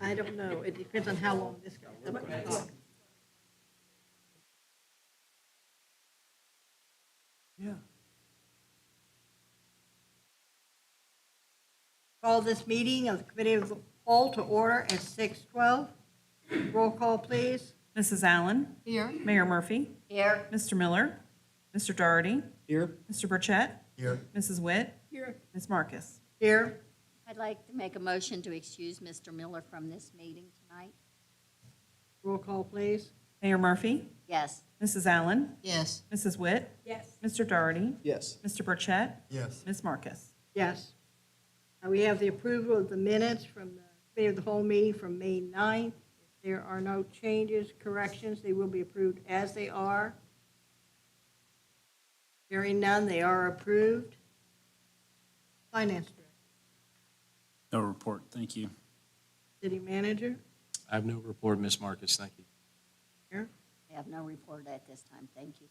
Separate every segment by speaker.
Speaker 1: I don't know. It depends on how long this goes.
Speaker 2: Yeah.
Speaker 1: Call this meeting of the Committee of the Whole to order at 6:12. Roll call, please.
Speaker 3: Mrs. Allen.
Speaker 1: Here.
Speaker 3: Mayor Murphy.
Speaker 1: Here.
Speaker 3: Mr. Miller. Mr. Doherty.
Speaker 2: Here.
Speaker 3: Mr. Burchett.
Speaker 2: Here.
Speaker 3: Mrs. Witt.
Speaker 1: Here.
Speaker 3: Ms. Marcus.
Speaker 1: Here.
Speaker 4: I'd like to make a motion to excuse Mr. Miller from this meeting tonight.
Speaker 1: Roll call, please.
Speaker 3: Mayor Murphy.
Speaker 4: Yes.
Speaker 3: Mrs. Allen.
Speaker 4: Yes.
Speaker 3: Mrs. Witt.
Speaker 1: Yes.
Speaker 3: Mr. Doherty.
Speaker 2: Yes.
Speaker 3: Mr. Burchett.
Speaker 2: Yes.
Speaker 3: Ms. Marcus.
Speaker 1: Yes. We have the approval of the minutes from the Committee of the Whole meeting from May 9th. If there are no changes, corrections, they will be approved as they are. Hearing none, they are approved. Finance Director,
Speaker 5: No report, thank you.
Speaker 1: City Manager,
Speaker 6: I have no report, Ms. Marcus, thank you.
Speaker 1: Mayor,
Speaker 4: I have no report at this time. Thank you.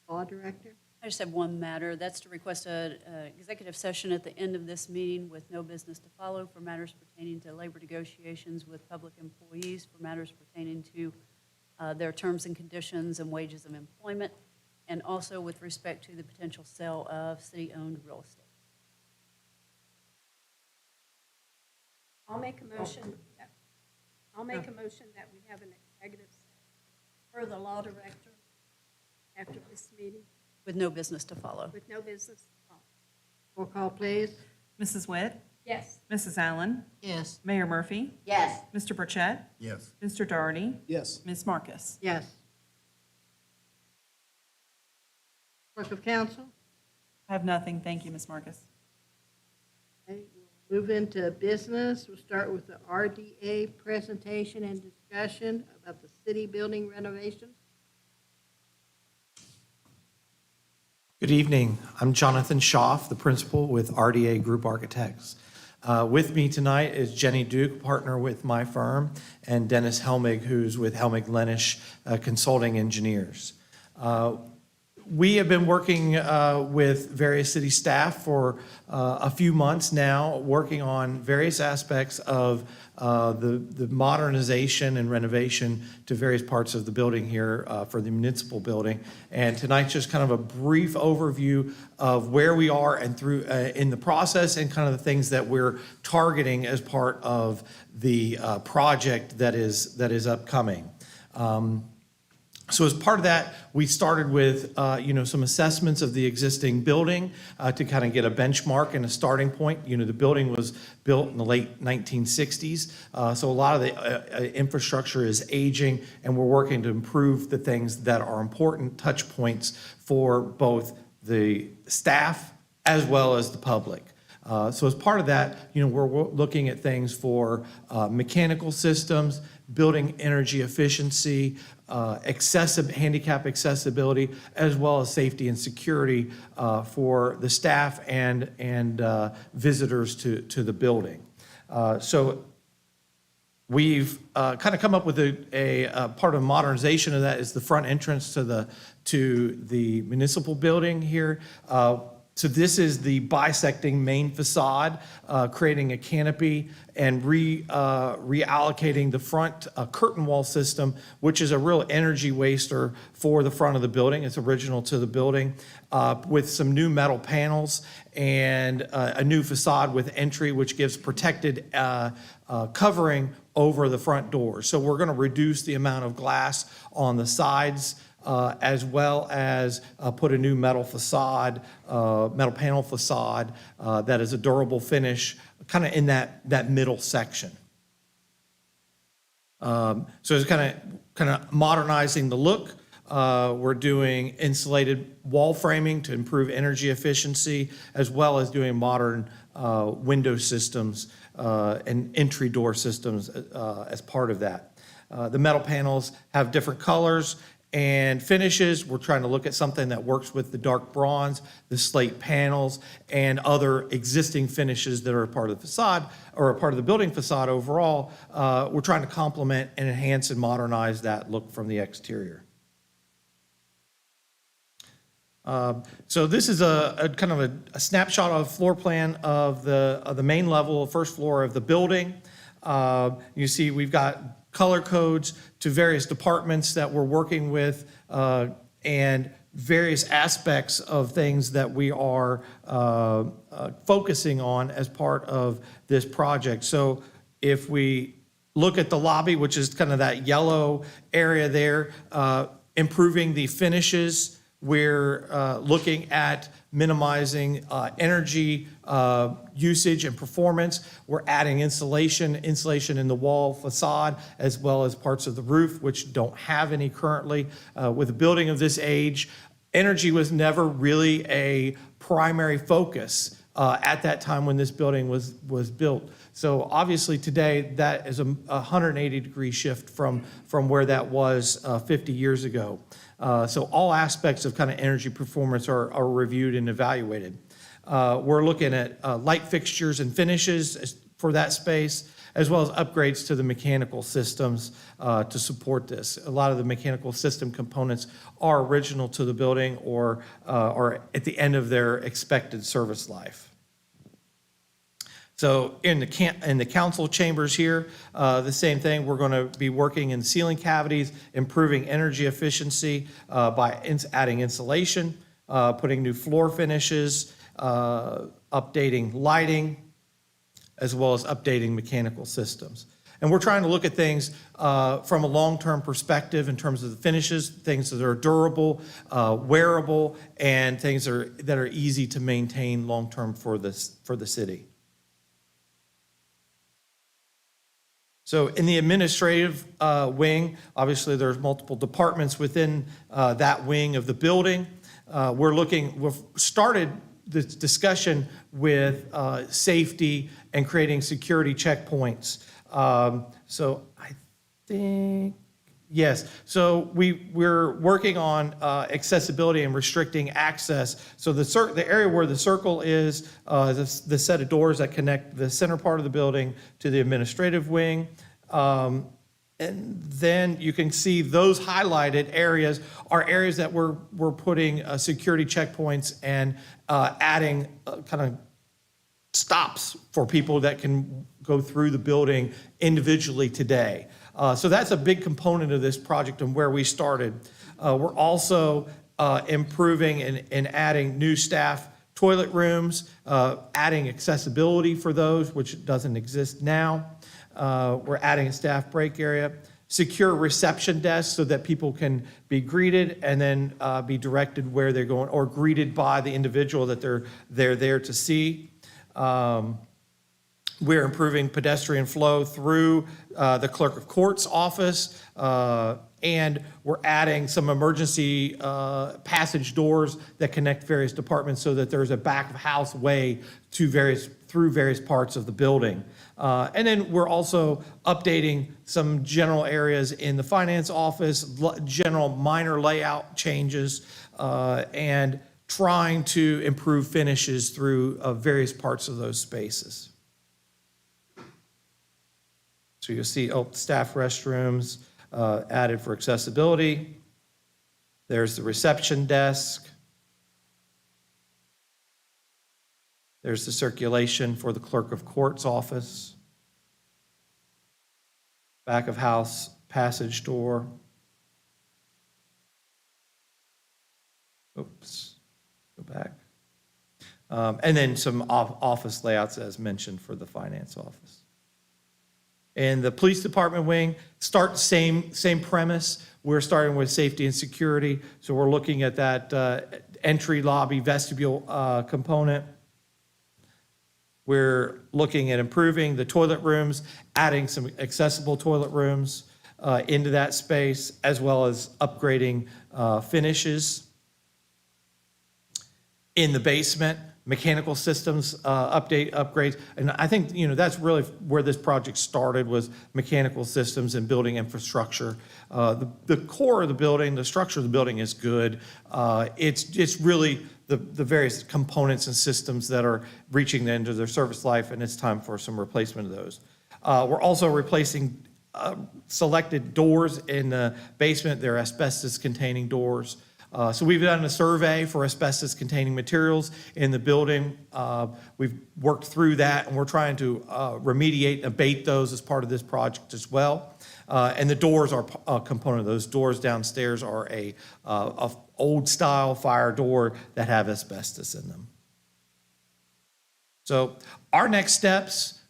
Speaker 1: Law Director.
Speaker 7: I just have one matter. That's to request an executive session at the end of this meeting with no business to follow for matters pertaining to labor negotiations with public employees, for matters pertaining to their terms and conditions and wages of employment, and also with respect to the potential sale of city-owned real estate.
Speaker 8: I'll make a motion that we have an executive session for the law director after this meeting
Speaker 7: With no business to follow.
Speaker 8: with no business to follow.
Speaker 1: Roll call, please.
Speaker 3: Mrs. Witt.
Speaker 8: Yes.
Speaker 3: Mrs. Allen.
Speaker 4: Yes.
Speaker 3: Mayor Murphy.
Speaker 4: Yes.
Speaker 3: Mr. Burchett.
Speaker 2: Yes.
Speaker 3: Mr. Doherty.
Speaker 2: Yes.
Speaker 3: Ms. Marcus.
Speaker 1: Yes. Clerk of Council.
Speaker 3: I have nothing. Thank you, Ms. Marcus.
Speaker 1: Okay, we'll move into business. We'll start with the RDA presentation and discussion about the city building renovations.
Speaker 9: Good evening. I'm Jonathan Schaff, the principal with RDA Group Architects. With me tonight is Jenny Duke, partner with my firm, and Dennis Helmig, who's with Helmig Lenish Consulting Engineers. We have been working with various city staff for a few months now, working on various aspects of the modernization and renovation to various parts of the building here for the municipal building. And tonight's just kind of a brief overview of where we are and through in the process and kind of the things that we're targeting as part of the project that is upcoming. So as part of that, we started with, some assessments of the existing building to kind of get a benchmark and a starting point. The building was built in the late 1960s, so a lot of the infrastructure is aging, and we're working to improve the things that are important touch points for both the staff as well as the public. So as part of that, we're looking at things for mechanical systems, building energy efficiency, handicap accessibility, as well as safety and security for the staff and visitors to the building. So we've kind of come up with a part of modernization of that is the front entrance to the municipal building here. So this is the bisecting main facade, creating a canopy and reallocating the front curtain wall system, which is a real energy waster for the front of the building. It's original to the building, with some new metal panels and a new facade with entry, which gives protected covering over the front door. So we're going to reduce the amount of glass on the sides, as well as put a new metal panel facade that is a durable finish, kind of in that middle section. So it's kind of modernizing the look. We're doing insulated wall framing to improve energy efficiency, as well as doing modern window systems and entry door systems as part of that. The metal panels have different colors and finishes. We're trying to look at something that works with the dark bronze, the slate panels, and other existing finishes that are a part of the facade or a part of the building facade overall. We're trying to complement and enhance and modernize that look from the exterior. So this is a kind of a snapshot of a floor plan of the main level, first floor of the building. You see, we've got color codes to various departments that we're working with, and various aspects of things that we are focusing on as part of this project. So if we look at the lobby, which is kind of that yellow area there, improving the finishes, we're looking at minimizing energy usage and performance. We're adding insulation in the wall facade, as well as parts of the roof, which don't have any currently. With a building of this age, energy was never really a primary focus at that time when this building was built. So obviously today, that is a 180-degree shift from where that was 50 years ago. So all aspects of kind of energy performance are reviewed and evaluated. We're looking at light fixtures and finishes for that space, as well as upgrades to the mechanical systems to support this. A lot of the mechanical system components are original to the building or are at the end of their expected service life. So in the council chambers here, the same thing. We're going to be working in ceiling cavities, improving energy efficiency by adding insulation, putting new floor finishes, updating lighting, as well as updating mechanical systems. And we're trying to look at things from a long-term perspective in terms of the finishes, things that are durable, wearable, and things that are easy to maintain long-term for the city. So in the administrative wing, obviously there's multiple departments within that wing of the building. We've started this discussion with safety and creating security checkpoints. So I think, yes. So we're working on accessibility and restricting access. So the area where the circle is the set of doors that connect the center part of the building to the administrative wing. And then you can see those highlighted areas are areas that we're putting security checkpoints and adding kind of stops for people that can go through the building individually today. So that's a big component of this project and where we started. We're also improving and adding new staff toilet rooms, adding accessibility for those, which doesn't exist now. We're adding a staff break area, secure reception desks so that people can be greeted and then be directed where they're going, or greeted by the individual that they're there to see. We're improving pedestrian flow through the clerk of court's office, and we're adding some emergency passage doors that connect various departments so that there's a back of house way through various parts of the building. And then we're also updating some general areas in the finance office, general minor layout changes, and trying to improve finishes through various parts of those spaces. So you'll see staff restrooms added for accessibility. There's the reception desk. There's the circulation for the clerk of court's office. Back of house passage door. Oops, go back. And then some office layouts as mentioned for the finance office. And the police department wing, same premise. We're starting with safety and security. So we're looking at that entry lobby vestibule component. We're looking at improving the toilet rooms, adding some accessible toilet rooms into that space, as well as upgrading finishes. In the basement, mechanical systems upgrades. And I think, that's really where this project started, was mechanical systems and building infrastructure. The core of the building, the structure of the building is good. It's really the various components and systems that are reaching the end of their service life, and it's time for some replacement of those. We're also replacing selected doors in the basement. They're asbestos-containing doors. So we've done a survey for asbestos-containing materials in the building. We've worked through that, and we're trying to remediate and abate those as part of this project as well. And the doors are a component of those. Doors downstairs are a old-style fire door that have asbestos in them. So our next steps,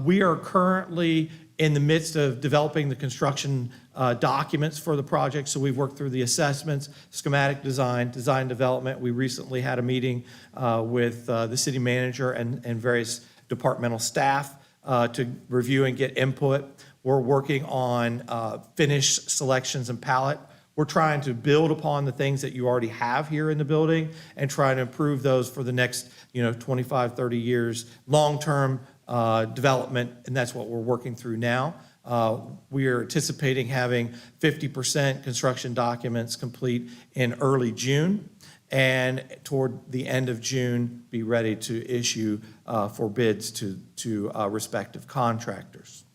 Speaker 9: we are currently in the midst of developing the construction documents for the project. So we've worked through the assessments, schematic design, design development. We recently had a meeting with the city manager and various departmental staff to review and get input. We're working on finish selections and palette. We're trying to build upon the things that you already have here in the building and try to improve those for the next 25, 30 years, long-term development, and that's what we're working through now. We are anticipating having 50% construction documents complete in early June, and toward the end of June, be ready to issue for bids to respective contractors.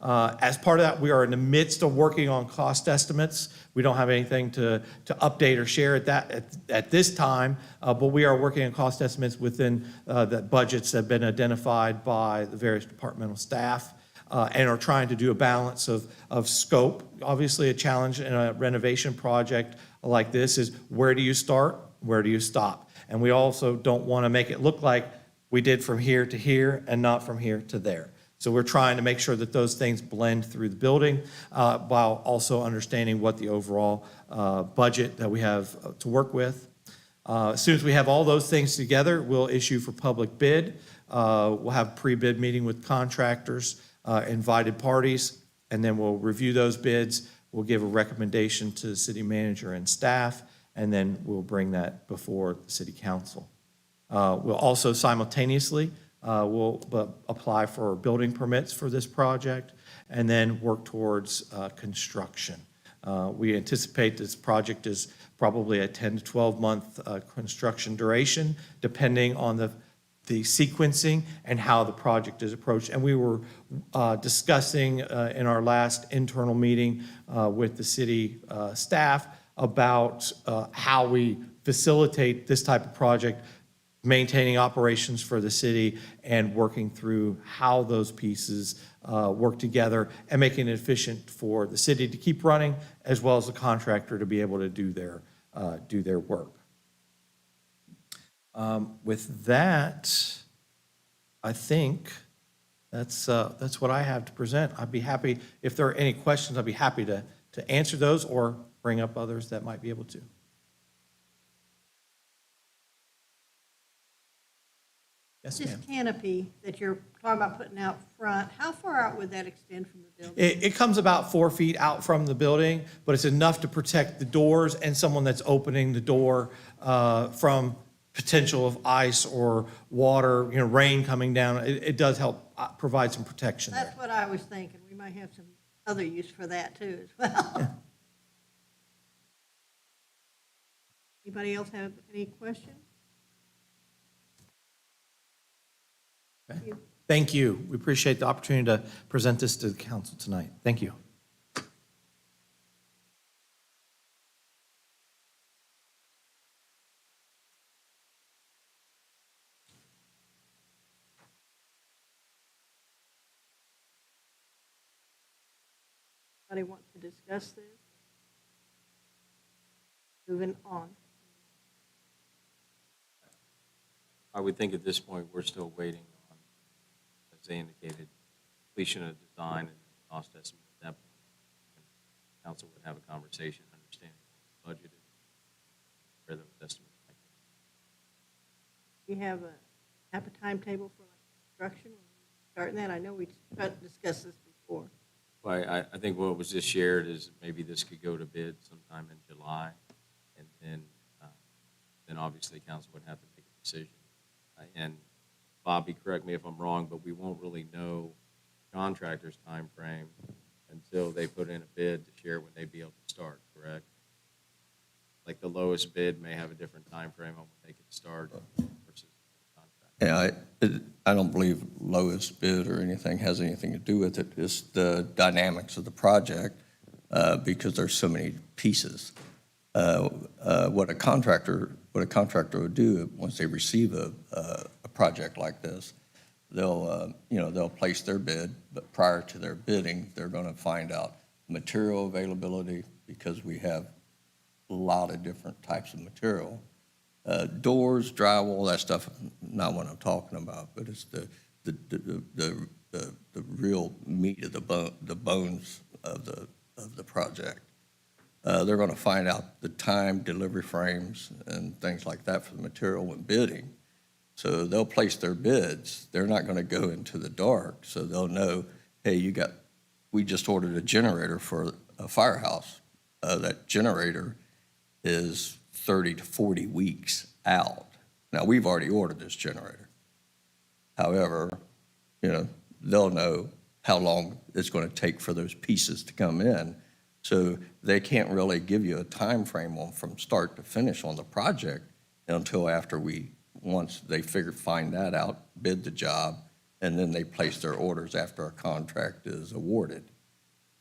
Speaker 9: As part of that, we are in the midst of working on cost estimates. We don't have anything to update or share at this time, but we are working on cost estimates within the budgets that have been identified by the various departmental staff, and are trying to do a balance of scope. Obviously, a challenge in a renovation project like this is, where do you start, where do you stop? And we also don't want to make it look like we did from here to here and not from here to there. So we're trying to make sure that those things blend through the building while also understanding what the overall budget that we have to work with. As soon as we have all those things together, we'll issue for public bid. We'll have a pre-bid meeting with contractors, invited parties, and then we'll review those bids. We'll give a recommendation to the city manager and staff, and then we'll bring that before the city council. We'll also simultaneously we'll apply for building permits for this project and then work towards construction. We anticipate this project is probably a 10 to 12 month construction duration, depending on the sequencing and how the project is approached. And we were discussing in our last internal meeting with the city staff about how we facilitate this type of project, maintaining operations for the city and working through how those pieces work together and making it efficient for the city to keep running, as well as the contractor to be able to do their work. With that, I think that's what I have to present. I'd be happy, if there are any questions, I'd be happy to answer those or bring up others that might be able to. Yes,
Speaker 1: This
Speaker 9: ma'am.
Speaker 1: canopy that you're talking about putting out front, how far out would that extend from the building?
Speaker 9: It comes about 4 feet out from the building, but it's enough to protect the doors and someone that's opening the door from potential of ice or water, rain coming down. It does help provide some protection there.
Speaker 1: That's what I was thinking. We might have some other use for that too as well. Anybody else have any questions?
Speaker 9: Thank you. We appreciate the opportunity to present this to the council tonight. Thank you.
Speaker 1: Anybody want to discuss this? Moving on.
Speaker 6: I would think at this point, we're still waiting on, as they indicated, completion of design and cost estimate at that point. And council would have a conversation, understanding what the budget is, where those estimates might be.
Speaker 1: We have a timetable for construction. Starting that, I know we discussed this before.
Speaker 6: Well, I think what was just shared is maybe this could go to bid sometime in July, and then obviously council would have to make a decision. And Bobby, correct me if I'm wrong, but we won't really know contractor's time frame until they put in a bid to share when they'd be able to start, correct? Like the lowest bid may have a different time frame on when they can start versus the contract.
Speaker 2: Yeah, I don't believe lowest bid or anything has anything to do with it. It's the dynamics of the project because there's so many pieces. what a contractor would do once they receive a project like this, they'll place their bid, but prior to their bidding, they're going to find out material availability, because we have a lot of different types of material. Doors, drywall, that stuff, not what I'm talking about, but it's the real meat of the bones of the project. They're going to find out the time, delivery frames, and things like that for the material when bidding. So they'll place their bids. They're not going to go into the dark, so they'll know, hey, we just ordered a generator for a firehouse. That generator is 30 to 40 weeks out. Now, we've already ordered this generator. However, they'll know how long it's going to take for those pieces to come in. So they can't really give you a time frame on from start to finish on the project until after once they find that out, bid the job, and then they place their orders after a contract is awarded.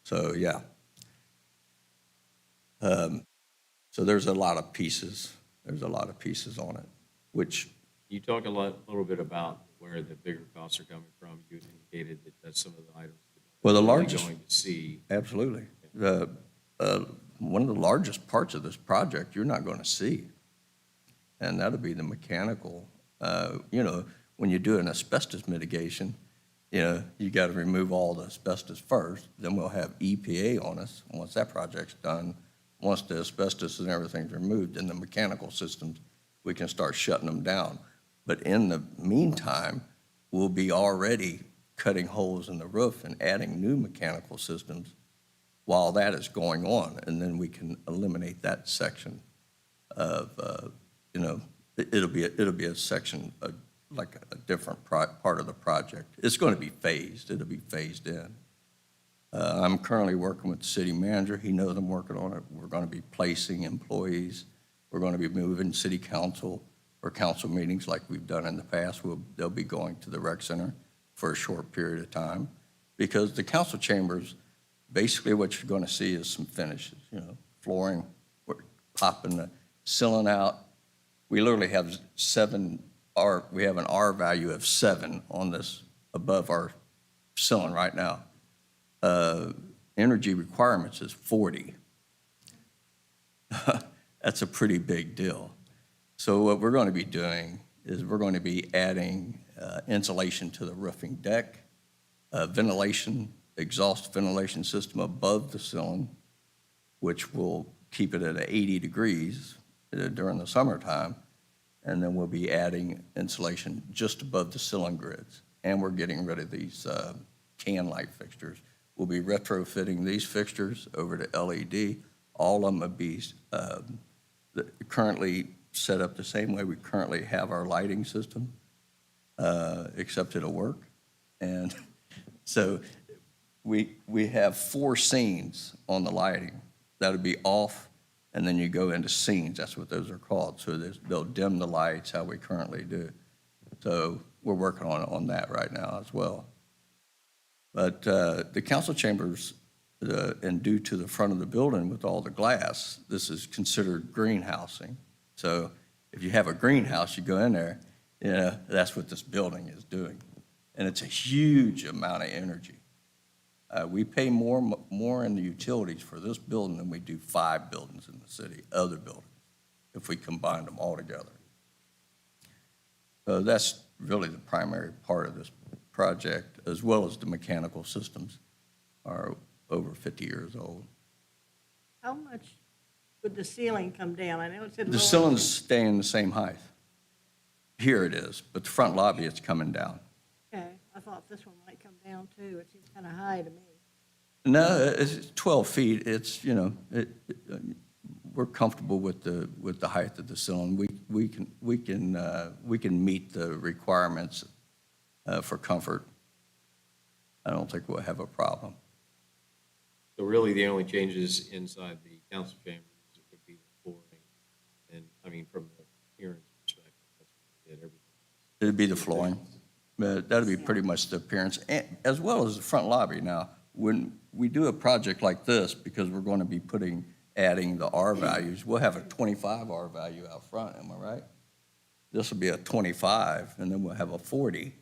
Speaker 2: So, yeah. So there's a lot of pieces. There's a lot of pieces on it, which,
Speaker 6: You talk a little bit about where the bigger costs are coming from. You indicated that that's some of the items that
Speaker 2: well, the
Speaker 6: we're
Speaker 2: largest,
Speaker 6: going to see.
Speaker 2: absolutely. One of the largest parts of this project you're not going to see, and that'll be the mechanical. When you do an asbestos mitigation, you got to remove all the asbestos first, then we'll have EPA on us. Once that project's done, once the asbestos and everything's removed, then the mechanical systems, we can start shutting them down. But in the meantime, we'll be already cutting holes in the roof and adding new mechanical systems while that is going on, and then we can eliminate that section of, it'll be a section, like a different part of the project. It's going to be phased. It'll be phased in. I'm currently working with the city manager. He knows I'm working on it. We're going to be placing employees. We're going to be moving city council or council meetings like we've done in the past. They'll be going to the rec center for a short period of time, because the council chambers, basically what you're going to see is some finishes, flooring, we're popping the ceiling out. We literally have we have an R value of 7 on this above our ceiling right now. Energy requirements is 40. That's a pretty big deal. So what we're going to be doing is we're going to be adding insulation to the roofing deck, ventilation, exhaust ventilation system above the ceiling, which will keep it at 80 degrees during the summertime. And then we'll be adding insulation just above the ceiling grids. And we're getting rid of these can light fixtures. We'll be retrofitting these fixtures over to LED. All of them will be currently set up the same way we currently have our lighting system, except it'll work. And so we have 4 scenes on the lighting. That'll be off, and then you go into scenes. That's what those are called. So they'll dim the lights how we currently do. So we're working on that right now as well. But the council chambers, and due to the front of the building with all the glass, this is considered greenhousing. So if you have a greenhouse, you go in there, that's what this building is doing. And it's a huge amount of energy. We pay more in the utilities for this building than we do 5 buildings in the city, other buildings, if we combine them all together. So that's really the primary part of this project, as well as the mechanical systems are over 50 years old.
Speaker 1: How much would the ceiling come down? I know it said
Speaker 2: The
Speaker 1: lower.
Speaker 2: ceiling's staying the same height. Here it is, but the front lobby, it's coming down.
Speaker 1: Okay, I thought this one might come down too. It seems kind of high to me.
Speaker 2: No, it's 12 feet. It's, we're comfortable with the height of the ceiling. We can meet the requirements for comfort. I don't think we'll have a problem.
Speaker 6: So really, the only changes inside the council chambers would be the flooring. And, from the appearance perspective, that's what we did, everything.
Speaker 2: It'd be the flooring. But that'd be pretty much the appearance, as well as the front lobby. Now, when we do a project like this, because we're going to be putting adding the R values. We'll have a 25 R value out front, am I right? This will be a 25, and then we'll have a 40,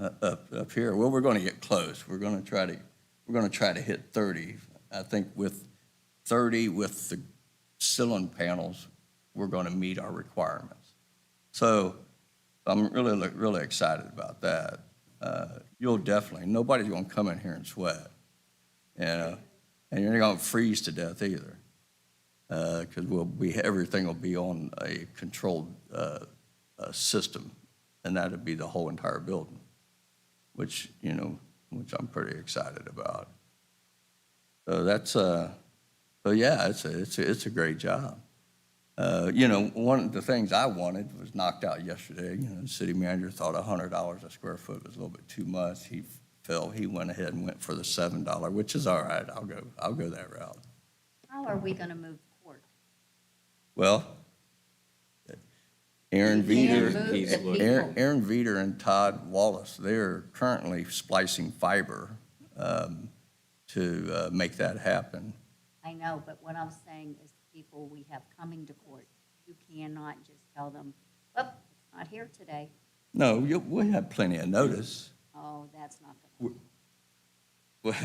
Speaker 2: up here. Well, we're going to get close. We're going to try to hit 30. I think with 30 with the ceiling panels, we're going to meet our requirements. So I'm really excited about that. Nobody's going to come in here and sweat, and you're not going to freeze to death either, because everything will be on a controlled system, and that'll be the whole entire building, which I'm pretty excited about. So it's a great job. One of the things I wanted was knocked out yesterday. The city manager thought $100 a square foot was a little bit too much. He went ahead and went for the $7, which is all right. I'll go that route.
Speaker 4: How are we going to move court?
Speaker 2: Well, Aaron
Speaker 4: You can't
Speaker 2: Veeder,
Speaker 4: move the people.
Speaker 2: Aaron Veeder and Todd Wallace, they're currently splicing fiber to make that happen.
Speaker 4: I know, but what I'm saying is people we have coming to court, you cannot just tell them, oh, it's not here today.
Speaker 2: No, we'll have plenty of notice.
Speaker 4: Oh, that's not going to.
Speaker 2: Well,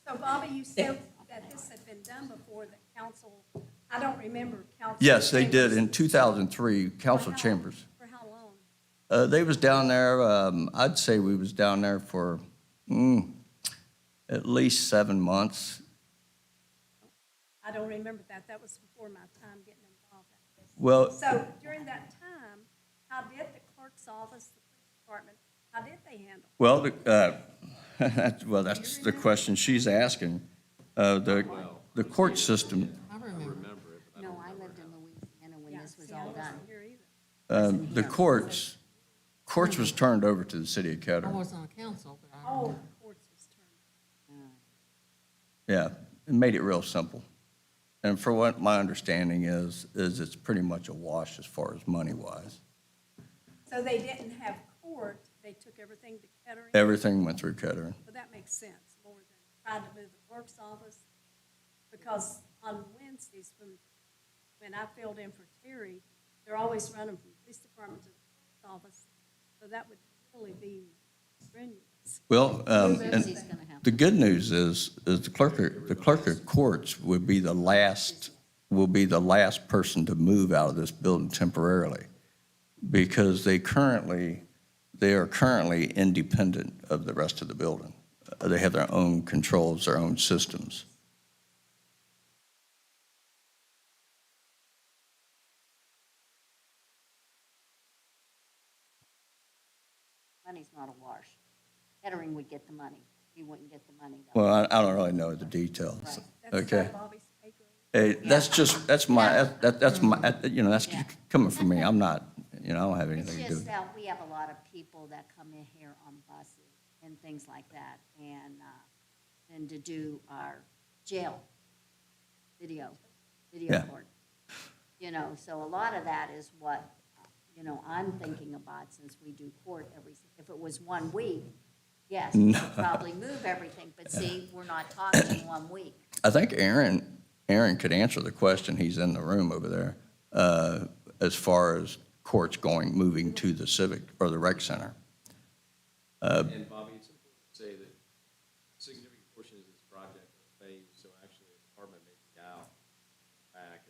Speaker 8: So Bobby, you said that this had been done before the council, I don't remember council.
Speaker 2: yes, they did
Speaker 8: chambers.
Speaker 2: in 2003, council
Speaker 8: For how-
Speaker 2: chambers.
Speaker 8: For how long?
Speaker 2: They was down there, I'd say we was down there for at least 7 months.
Speaker 8: I don't remember that. That was before my time getting involved in this.
Speaker 2: Well,
Speaker 8: So during that time, how did the clerk's office, the police department, how did they handle?
Speaker 2: well, that's the question she's asking. The court system,
Speaker 4: No, I lived in Louisiana when
Speaker 8: Yeah,
Speaker 4: this was
Speaker 8: see, I
Speaker 4: all
Speaker 8: wasn't
Speaker 4: done.
Speaker 8: here either.
Speaker 2: the courts was turned over to the city of
Speaker 10: I
Speaker 2: Kettering.
Speaker 10: was on council, but I
Speaker 8: Oh,
Speaker 10: remember.
Speaker 8: the courts was turned.
Speaker 2: Yeah, it made it real simple. And for what my understanding is it's pretty much a wash as far as money-wise.
Speaker 8: So they didn't have court, they took everything to Kettering?
Speaker 2: Everything went through Kettering.
Speaker 8: Well, that makes sense, more than trying to move the clerk's office. Because on Wednesdays, when I filled in for Terry, they're always running from the police department to the clerk's office. So that would really be strenuous.
Speaker 2: Well, and
Speaker 4: Lindsay's gonna have-
Speaker 2: the good news is the clerk of courts would be the last person to move out of this building temporarily, because they are currently independent of the rest of the building. They have their own controls, their own systems.
Speaker 4: Money's not a wash. Kettering would get the money. We wouldn't get the money. though.
Speaker 2: Well, I don't really know the details,
Speaker 4: Right.
Speaker 8: That's
Speaker 2: okay?
Speaker 8: Bobby's pay grade.
Speaker 2: Hey, that's my, that's
Speaker 4: Yeah.
Speaker 2: coming from me. I'm not, I don't have
Speaker 4: It's
Speaker 2: anything to do
Speaker 4: just
Speaker 2: with it.
Speaker 4: that we have a lot of people that come in here on buses and things like that, and to do our jail video
Speaker 2: Yeah.
Speaker 4: court. So a lot of that is what, I'm thinking about, since we do court if it was 1 week, yes, we could probably move everything, but see, we're not talking 1 week.
Speaker 2: I think Aaron could answer the question. He's in the room over there, as far as courts moving to the civic or the rec center.
Speaker 6: And Bobby, it's important to say that significant portions of this project are phased, so actually the department may be out back.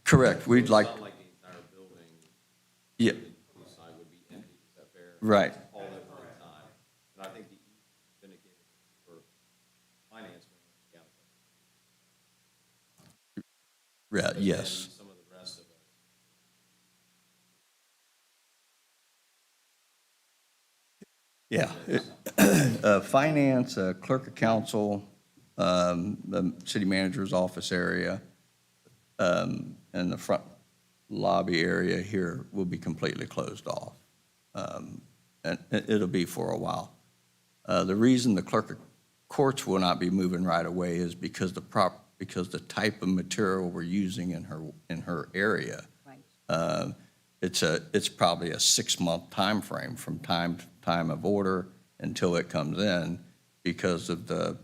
Speaker 2: Correct. We'd like,
Speaker 6: It's not like the entire building,
Speaker 2: yeah,
Speaker 6: the police side would be empty, is that fair?
Speaker 2: right.
Speaker 6: All at one time. And I think the benefit for finance may be out
Speaker 2: Yeah,
Speaker 6: there.
Speaker 2: yes.
Speaker 6: And some of the rest of it.
Speaker 2: Yeah. Finance, clerk of council, the city manager's office area, and the front lobby area here will be completely closed off. And it'll be for a while. The reason the clerk of courts will not be moving right away is because the type of material we're using in her area.
Speaker 4: Right.
Speaker 2: It's probably a 6-month time frame from time of order until it comes in, because of the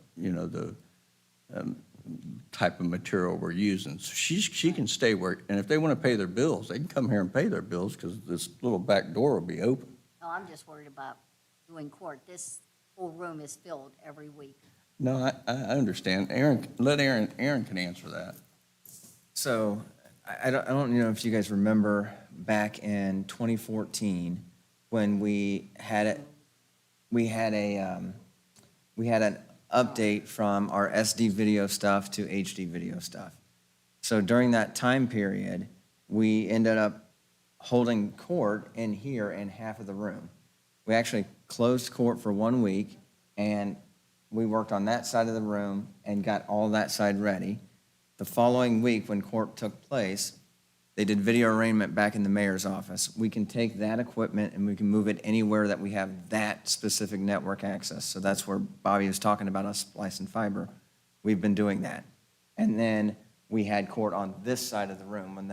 Speaker 2: type of material we're using. So she can stay where, and if they want to pay their bills, they can come here and pay their bills because this little back door will be open.
Speaker 4: No, I'm just worried about doing court. This whole room is filled every week.
Speaker 2: No, I understand. Aaron can answer that.
Speaker 10: So I don't know if you guys remember back in 2014 when we had an update from our SD video stuff to HD video stuff. So during that time period, we ended up holding court in here in half of the room. We actually closed court for 1 week, and we worked on that side of the room and got all that side ready. The following week, when court took place, they did video arraignment back in the mayor's office. We can take that equipment and we can move it anywhere that we have that specific network access. So that's where Bobby was talking about us splicing fiber. We've been doing that. And then we had court on this side of the room when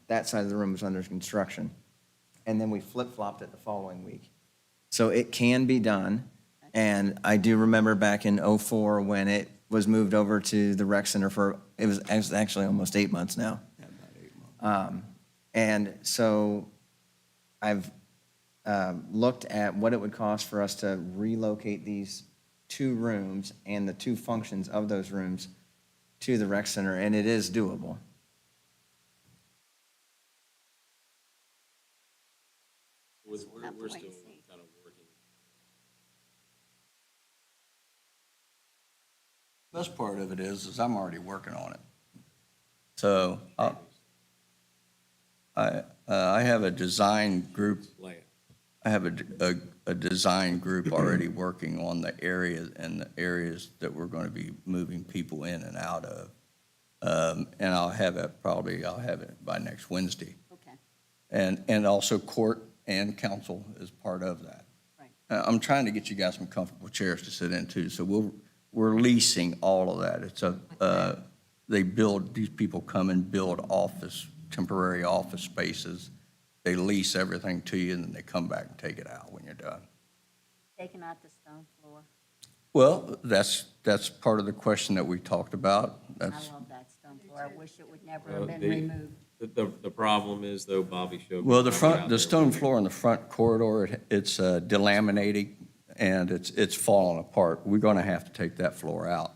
Speaker 10: that side of the room was under construction. And then we flip-flopped it the following week. So it can be done. And I do remember back in '04 when it was moved over to the rec center it was actually almost 8 months now. And so I've looked at what it would cost for us to relocate these 2 rooms and the 2 functions of those rooms to the rec center, and it is doable.
Speaker 6: We're
Speaker 4: Have to wait
Speaker 6: still
Speaker 4: and see.
Speaker 6: kind of working.
Speaker 2: Best part of it is I'm already working on it. So I have a design group.
Speaker 6: Layout.
Speaker 2: I have a design group already working on the area and the areas that we're going to be moving people in and out of. And I'll have it by next Wednesday.
Speaker 4: Okay,
Speaker 2: And also court and council is part of that.
Speaker 4: right.
Speaker 2: I'm trying to get you guys some comfortable chairs to sit in too. So we're leasing all of that. These people come and build temporary office spaces. They lease everything to you and then they come back and take it out when you're done.
Speaker 4: Taking out the stone floor.
Speaker 2: Well, that's part of the question that we talked about.
Speaker 4: I love that stone floor. I wish it would never have
Speaker 6: Well,
Speaker 4: been removed.
Speaker 6: The problem is though, Bobby showed. me
Speaker 2: Well,
Speaker 6: when I went out
Speaker 2: the
Speaker 6: there,
Speaker 2: stone floor in the front corridor, it's delaminating and it's falling apart. We're going to have to take that floor out.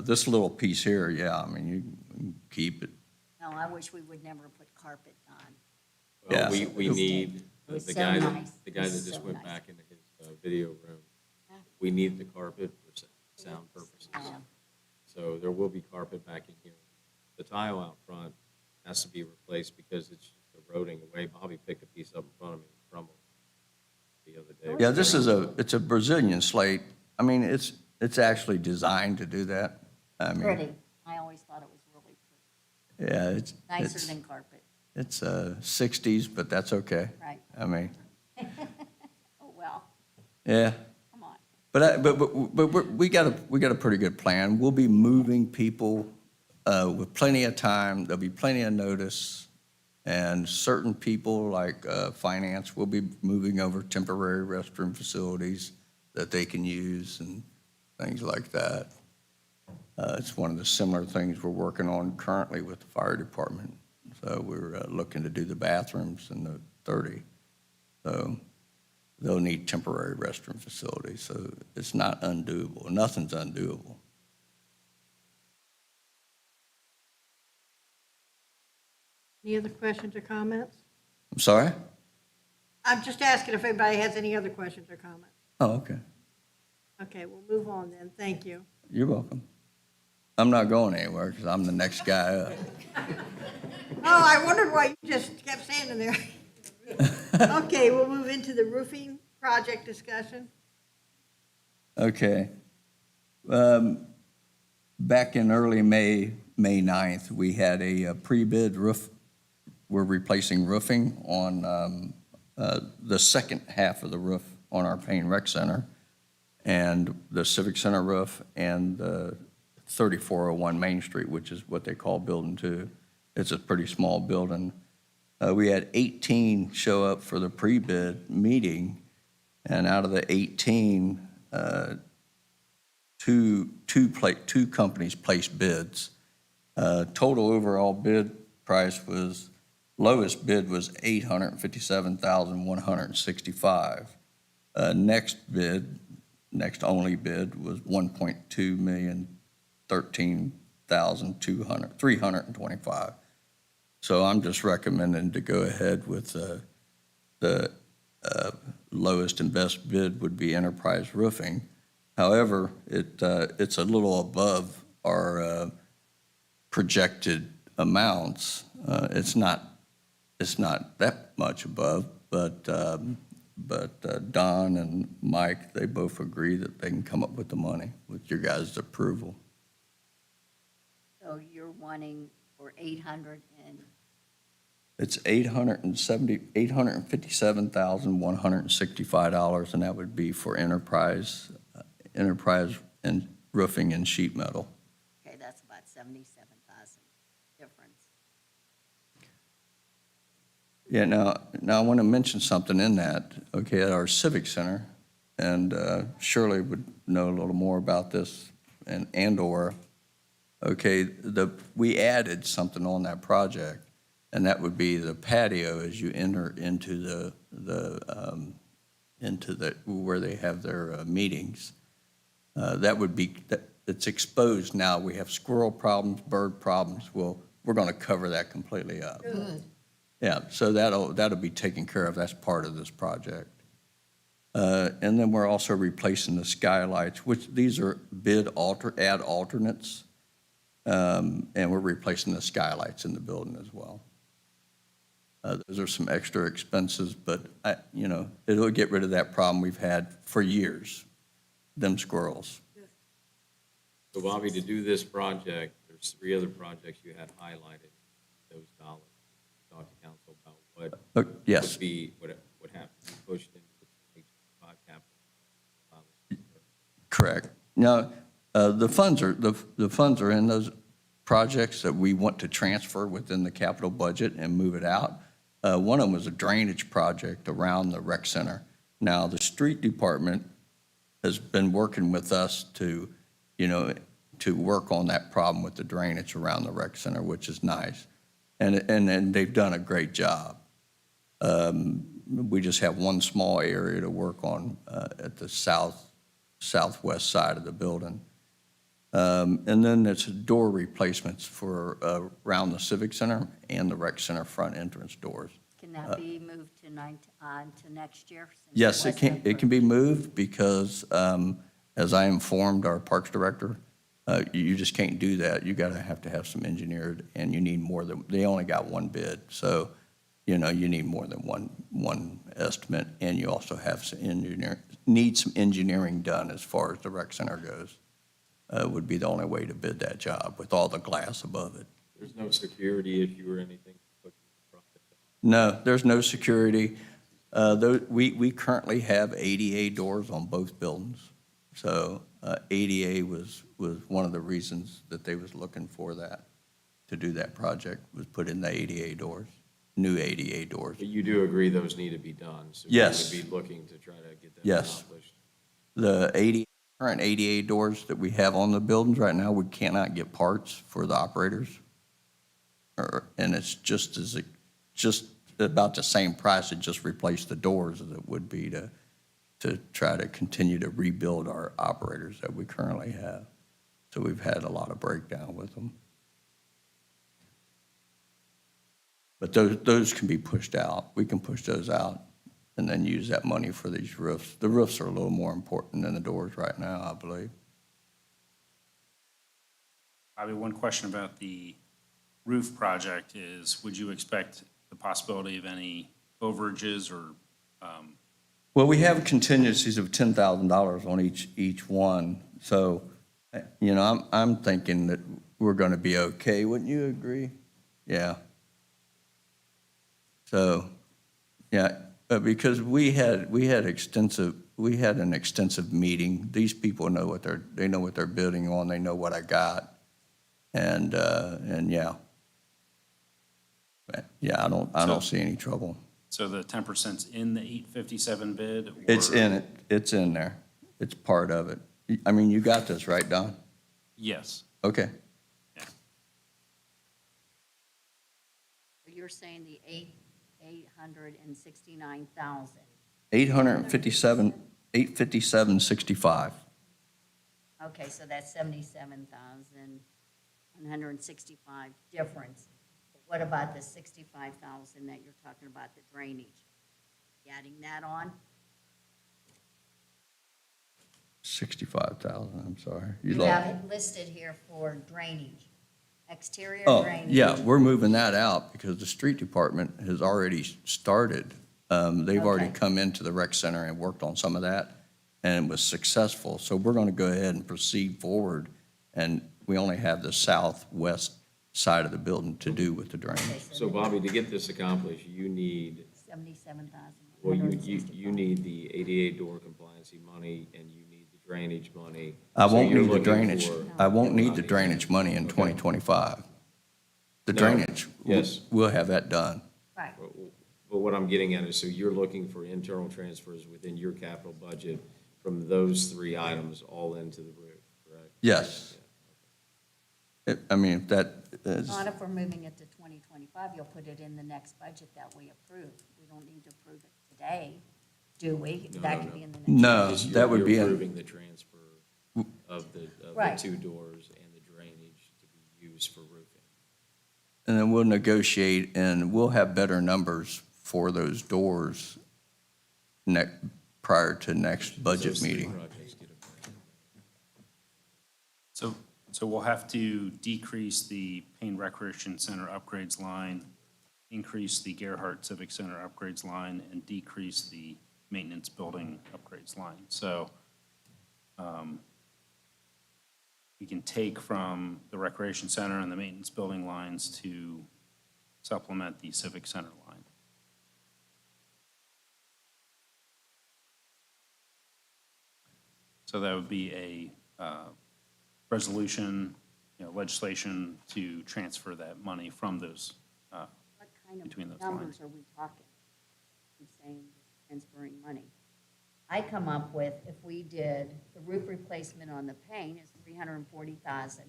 Speaker 2: This little piece here, yeah, I mean, you can keep it.
Speaker 4: No, I wish we would never put carpet on.
Speaker 6: Well,
Speaker 2: Yeah.
Speaker 6: we need,
Speaker 4: It was
Speaker 6: the
Speaker 4: so
Speaker 6: guy
Speaker 4: nice.
Speaker 6: that
Speaker 4: It was
Speaker 6: just
Speaker 4: so
Speaker 6: went
Speaker 4: nice.
Speaker 6: back into his video room, we need the carpet for sound purposes. So there will be carpet back in here. The tile out front has to be replaced because it's just eroding away. Bobby picked a piece up in front of me and crumbled the other day.
Speaker 2: Yeah, it's a Brazilian slate. I mean, it's actually designed to do that. I mean,
Speaker 4: Pretty. I always thought it was really pretty.
Speaker 2: yeah,
Speaker 4: Nicer than carpet,
Speaker 2: it's 60s, but that's okay.
Speaker 4: right?
Speaker 2: I mean,
Speaker 4: Oh, well,
Speaker 2: yeah.
Speaker 4: come on.
Speaker 2: But we got a pretty good plan. We'll be moving people with plenty of time. There'll be plenty of notice. And certain people like finance will be moving over temporary restroom facilities that they can use and things like that. It's one of the similar things we're working on currently with the fire department. So we're looking to do the bathrooms in the 30. So they'll need temporary restroom facilities. So it's not undoable. Nothing's undoable.
Speaker 1: Any other questions or comments?
Speaker 2: I'm sorry?
Speaker 1: I'm just asking if anybody has any other questions or comments.
Speaker 2: Oh, okay.
Speaker 1: Okay, we'll move on then. Thank you.
Speaker 2: You're welcome. I'm not going anywhere because I'm the next guy up.
Speaker 1: Oh, I wondered why you just kept standing there. Okay, we'll move into the roofing project discussion.
Speaker 2: Okay. Back in early May 9th, we had a pre-bid roof. We're replacing roofing on the second half of the roof on our Payne Rec Center and the Civic Center roof and the 3401 Main Street, which is what they call Building 2. It's a pretty small building. We had 18 show up for the pre-bid meeting, and out of the 18, two companies placed bids. Total overall bid price was, lowest bid was $857,165. Next only bid was $1,213,325. So I'm just recommending to go ahead with the lowest and best bid would be Enterprise Roofing. However, it's a little above our projected amounts. It's not that much above, but Don and Mike, they both agree that they can come up with the money with your guys' approval.
Speaker 4: So you're wanting for 800 and,
Speaker 2: It's $857,165, and that would be for Enterprise and Roofing and Sheet Metal.
Speaker 4: okay, that's about 77,000 difference.
Speaker 2: Yeah, now I want to mention something in that, okay, at our Civic Center, and Shirley would know a little more about this, and/or, okay, we added something on that project, and that would be the patio as you enter into where they have their meetings. That would be, it's exposed now. We have squirrel problems, bird problems. Well, we're going to cover that completely up. Yeah, so that'll be taken care of. That's part of this project. And then we're also replacing the skylights, which these are add alternates. And we're replacing the skylights in the building as well. Those are some extra expenses, but it'll get rid of that problem we've had for years, them squirrels.
Speaker 6: So Bobby, to do this project, there's 3 other projects you had highlighted, those dollars. Talk to council about what
Speaker 2: Yes,
Speaker 6: would be, what have to be pushed into the 2025 capital.
Speaker 2: correct. Now, the funds are in those projects that we want to transfer within the capital budget and move it out. One of them was a drainage project around the rec center. Now, the street department has been working with us to work on that problem with the drainage around the rec center, which is nice. And they've done a great job. We just have one small area to work on at the southwest side of the building. And then it's door replacements for around the Civic Center and the rec center front entrance doors.
Speaker 4: Can that be moved to next year? since
Speaker 2: Yes, it
Speaker 4: wasn't
Speaker 2: can be moved because, as I informed our Parks Director, you just can't do that. You have to have some engineered, and you need more than, they only got one bid. So, you need more than one estimate, and you also have some need some engineering done as far as the rec center goes. Would be the only way to bid that job with all the glass above it.
Speaker 6: There's no security issue or anything?
Speaker 2: No, there's no security. We currently have ADA doors on both buildings. So ADA was one of the reasons that they was looking for that, to do that project, was put in the ADA doors, new ADA doors.
Speaker 6: But you do agree those need to be done? So
Speaker 2: Yes.
Speaker 6: we would be looking to try to get that
Speaker 2: Yes.
Speaker 6: accomplished?
Speaker 2: The current ADA doors that we have on the buildings right now, we cannot get parts for the operators. And it's just about the same price to just replace the doors as it would be to try to continue to rebuild our operators that we currently have. So we've had a lot of breakdown with them. But those can be pushed out. We can push those out and then use that money for these roofs. The roofs are a little more important than the doors right now, I believe.
Speaker 5: Bobby, one question about the roof project is, would you expect the possibility of any overages or,
Speaker 2: Well, we have contingencies of $10,000 on each one. So, I'm thinking that we're going to be okay. Wouldn't you agree? Yeah. So, yeah, because we had an extensive meeting. These people know they know what they're bidding on. They know what I got. And yeah. Yeah, I don't see any trouble.
Speaker 5: so the 10%'s in the 857 bid?
Speaker 2: It's
Speaker 5: or-
Speaker 2: in it. It's in there. It's part of it. I mean, you got this, right, Don?
Speaker 5: Yes.
Speaker 2: Okay.
Speaker 5: Yeah.
Speaker 4: You're saying the 869,000.
Speaker 2: 857.65.
Speaker 4: Okay, so that's 77,165 difference. But what about the 65,000 that you're talking about, the drainage? You adding that on?
Speaker 2: 65,000, I'm sorry.
Speaker 4: You
Speaker 2: lost-
Speaker 4: have it listed here for drainage, exterior
Speaker 2: Oh,
Speaker 4: drainage.
Speaker 2: yeah, we're moving that out because the street department has already started. They've already
Speaker 4: Okay.
Speaker 2: come into the rec center and worked on some of that, and it was successful. So we're going to go ahead and proceed forward, and we only have the southwest side of the building to do with the
Speaker 4: Okay,
Speaker 2: drainage.
Speaker 6: So Bobby, to get this accomplished, you need, well, you need the ADA door compliancy money and you need the drainage money.
Speaker 2: I
Speaker 6: So
Speaker 2: won't
Speaker 6: you're
Speaker 2: need the
Speaker 6: looking
Speaker 2: drainage,
Speaker 6: for-
Speaker 2: I won't need the drainage money in 2025. The
Speaker 6: No,
Speaker 2: drainage,
Speaker 6: yes.
Speaker 2: we'll have that done.
Speaker 4: Right,
Speaker 6: But what I'm getting at is, so you're looking for internal transfers within your capital budget from those three items all into the roof, correct?
Speaker 2: Yes. I mean, if that is,
Speaker 4: not if we're moving it to 2025, you'll put it in the next budget that we approve. We don't need to approve it today, do we?
Speaker 6: No,
Speaker 4: That
Speaker 6: no,
Speaker 4: could
Speaker 6: no.
Speaker 4: be in the next.
Speaker 2: no,
Speaker 6: Because
Speaker 2: that would be
Speaker 6: You're
Speaker 2: in.
Speaker 6: approving the transfer of the
Speaker 4: Right.
Speaker 6: two doors and the drainage to be used for roofing.
Speaker 2: And then we'll negotiate, and we'll have better numbers for those doors prior to next budget
Speaker 6: Those three
Speaker 2: meeting.
Speaker 6: projects get approved.
Speaker 5: So we'll have to decrease the Payne Recreation Center upgrades line, increase the Gerhart Civic Center upgrades line, and decrease the maintenance building upgrades line. So we can take from the Recreation Center and the maintenance building lines to supplement the Civic Center line. So that would be a resolution, legislation to transfer that money from those.
Speaker 4: What kind
Speaker 5: Between
Speaker 4: of
Speaker 5: those lines.
Speaker 4: numbers are we talking? You're saying transferring money. I come up with, if we did, the roof replacement on the Payne is 340,000.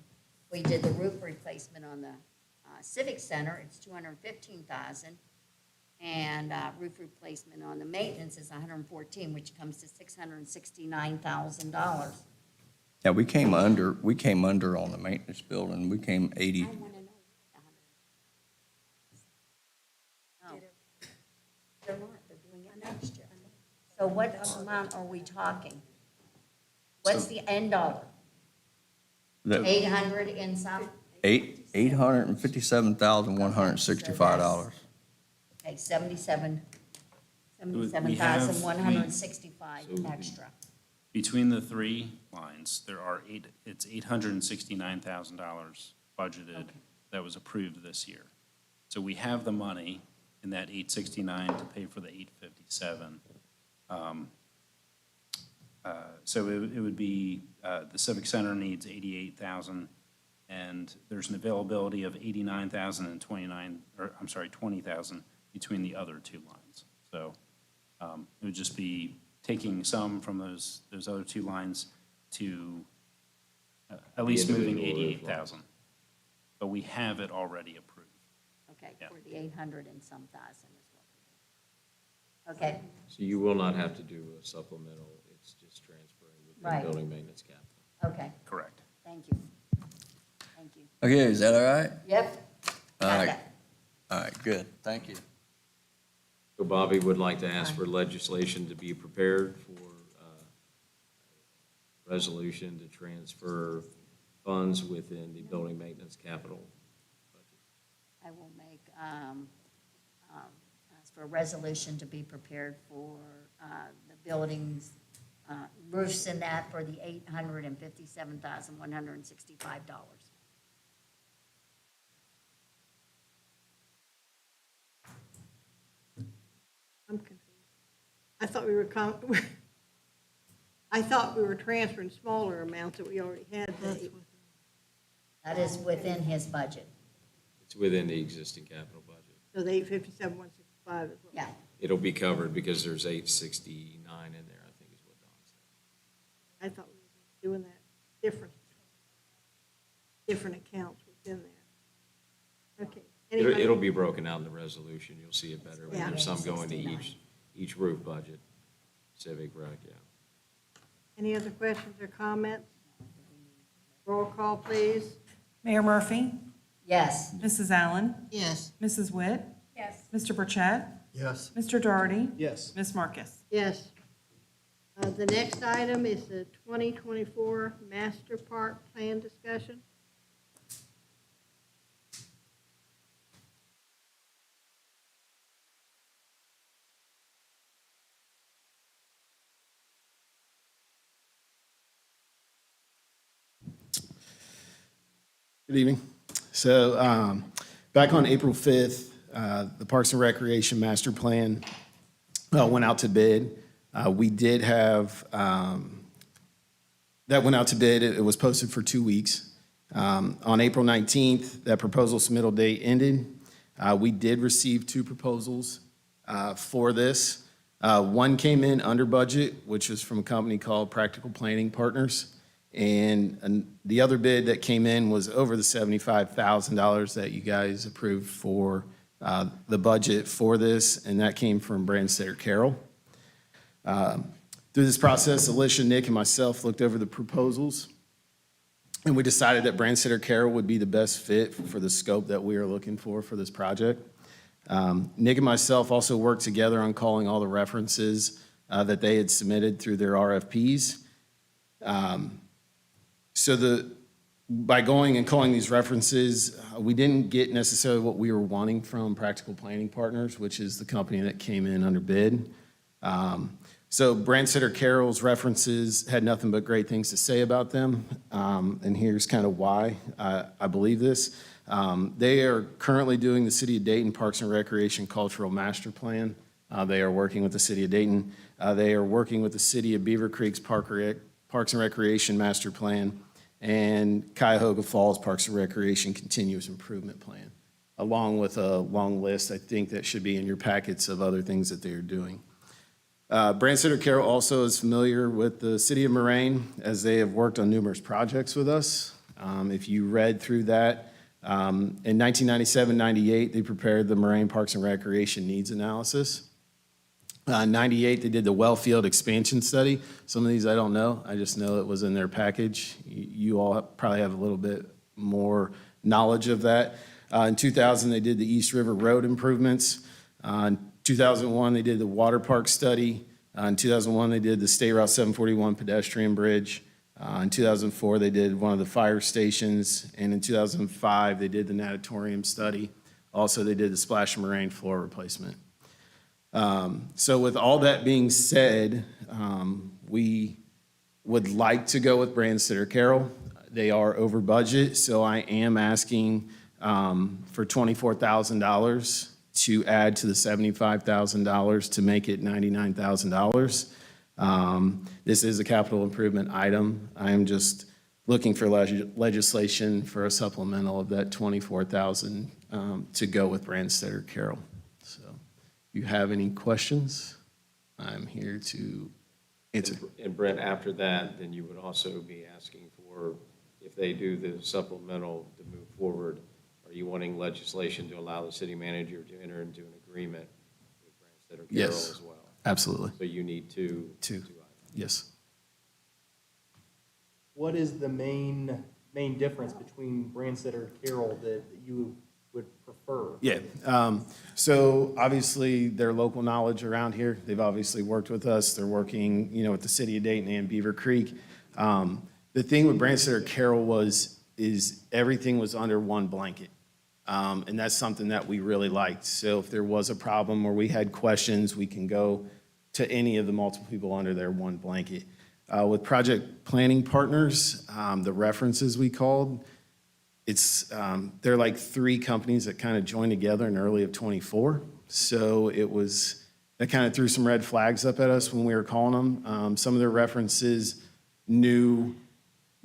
Speaker 4: We did the roof replacement on the Civic Center, it's 215,000. And roof replacement on the maintenance is 114, which comes to $669,000.
Speaker 2: Yeah, we came under on the maintenance building. We came 80.
Speaker 4: I want to know. No, they're not, they're doing it next year. So what amount are we talking? What's the end dollar?
Speaker 2: The
Speaker 4: 800 and some?
Speaker 2: $857,165.
Speaker 4: Okay, 77,165
Speaker 6: So-
Speaker 4: extra.
Speaker 5: Between the three lines, it's $869,000 budgeted
Speaker 4: Okay.
Speaker 5: that was approved this year. So we have the money in that 869 to pay for the 857. So it would be, the Civic Center needs 88,000, and there's an availability of 89,000 and 20,000 between the other two lines. So it would just be taking some from those other two lines to at least moving
Speaker 6: individual roof
Speaker 5: 88,000. But we have it already approved.
Speaker 4: Okay,
Speaker 5: Yeah.
Speaker 4: for the 800 and some thousand as well. Okay,
Speaker 6: So you will not have to do a supplemental, it's just transferring within
Speaker 4: Right.
Speaker 6: building maintenance capital.
Speaker 4: okay,
Speaker 5: Correct.
Speaker 4: thank you. Thank you.
Speaker 2: Okay, is that all right?
Speaker 4: Yep.
Speaker 2: All
Speaker 4: Got
Speaker 2: right.
Speaker 4: that.
Speaker 2: All right, good. Thank you.
Speaker 6: So Bobby would like to ask for legislation to be prepared for resolution to transfer funds within the building maintenance capital budget.
Speaker 4: I will make, ask for a resolution to be prepared for the buildings, roofs and that for the $857,165.
Speaker 1: I'm confused. I thought we were, I thought we were transferring smaller amounts that we already had.
Speaker 4: That is within his budget.
Speaker 6: It's within the existing capital budget.
Speaker 1: So the 857, 165 as well.
Speaker 4: Yeah,
Speaker 6: It'll be covered because there's 869 in there, I think is what Don said.
Speaker 1: I thought we doing that difference, different accounts within there. Okay.
Speaker 6: It'll
Speaker 1: Anybody-
Speaker 6: be broken out in the resolution. You'll see it better.
Speaker 1: Yeah.
Speaker 6: There's some going to each roof budget, civic rec, yeah.
Speaker 1: Any other questions or comments? Roll call, please.
Speaker 3: Mayor Murphy?
Speaker 4: Yes.
Speaker 3: Mrs. Allen?
Speaker 1: Yes.
Speaker 3: Mrs. Witt?
Speaker 8: Yes.
Speaker 3: Mr. Burchett?
Speaker 9: Yes.
Speaker 3: Mr. Doherty?
Speaker 9: Yes.
Speaker 3: Ms. Marcus?
Speaker 1: Yes. The next item is the 2024 Master Park Plan discussion.
Speaker 11: Good evening. So back on April 5th, the Parks and Recreation Master Plan went out to bid. We did have, that went out to bid. It was posted for 2 weeks. On April 19th, that proposal submittal date ended. We did receive 2 proposals for this. One came in under budget, which was from a company called Practical Planning Partners. And the other bid that came in was over the $75,000 that you guys approved for the budget for this, and that came from Branstetter Carroll. Through this process, Alicia, Nick, and myself looked over the proposals, and we decided that Branstetter Carroll would be the best fit for the scope that we are looking for this project. Nick and myself also worked together on calling all the references that they had submitted through their RFPs. So by going and calling these references, we didn't get necessarily what we were wanting from Practical Planning Partners, which is the company that came in under bid. So Branstetter Carroll's references had nothing but great things to say about them, and here's kind of why I believe this. They are currently doing the City of Dayton Parks and Recreation Cultural Master Plan. They are working with the City of Dayton. They are working with the City of Beaver Creek's Parks and Recreation Master Plan, and Cuyahoga Falls Parks and Recreation Continuous Improvement Plan, along with a long list, I think, that should be in your packets of other things that they are doing. Branstetter Carroll also is familiar with the City of Moraine, as they have worked on numerous projects with us. If you read through that, in 1997-98, they prepared the Moraine Parks and Recreation Needs Analysis. 98, they did the Wellfield expansion study. Some of these I don't know. I just know it was in their package. You all probably have a little bit more knowledge of that. In 2000, they did the East River Road improvements. In 2001, they did the water park study. In 2001, they did the State Route 741 pedestrian bridge. In 2004, they did one of the fire stations. And in 2005, they did the natatorium study. Also, they did the Splash and Moraine floor replacement. So with all that being said, we would like to go with Branstetter Carroll. They are over budget, so I am asking for $24,000 to add to the $75,000 to make it $99,000. This is a capital improvement item. I am just looking for legislation for a supplemental of that $24,000 to go with Branstetter Carroll. So if you have any questions, I'm here to answer.
Speaker 6: And Brent, after that, then you would also be asking for, if they do the supplemental to move forward, are you wanting legislation to allow the city manager to enter into an agreement with Branstetter Carroll
Speaker 11: Yes.
Speaker 6: as well?
Speaker 11: Absolutely.
Speaker 6: So you need two items.
Speaker 11: Yes.
Speaker 12: What is the main difference between Branstetter Carroll that you would prefer?
Speaker 11: Yeah. So obviously their local knowledge around here. They've obviously worked with us. They're working, with the City of Dayton and Beaver Creek. The thing with Branstetter Carroll is everything was under one blanket. And that's something that we really liked. So if there was a problem or we had questions, we can go to any of the multiple people under their one blanket. With Project Planning Partners, the references we called, they're like 3 companies that kind of joined together in early of '24. So that kind of threw some red flags up at us when we were calling them. Some of their references knew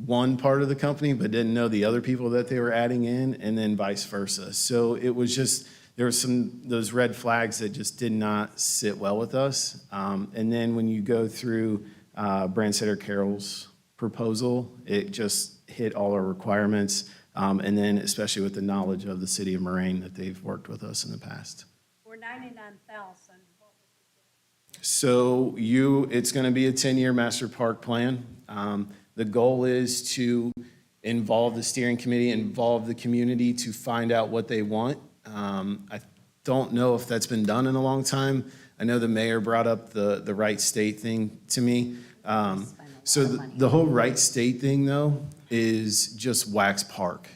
Speaker 11: one part of the company, but didn't know the other people that they were adding in, and then vice versa. So it was just, there were those red flags that just did not sit well with us. And then when you go through Branstetter Carroll's proposal. It just hit all our requirements, and then especially with the knowledge of the city of Moraine that they've worked with us in the past.
Speaker 8: For 99,000, what would
Speaker 11: So it's going to be a 10-year master park plan. The goal is to involve the steering committee, involve the community to find out what they want. I don't know if that's been done in a long time. I know the mayor brought up the right state thing to me. So the whole right state thing, though, is just Wax Park.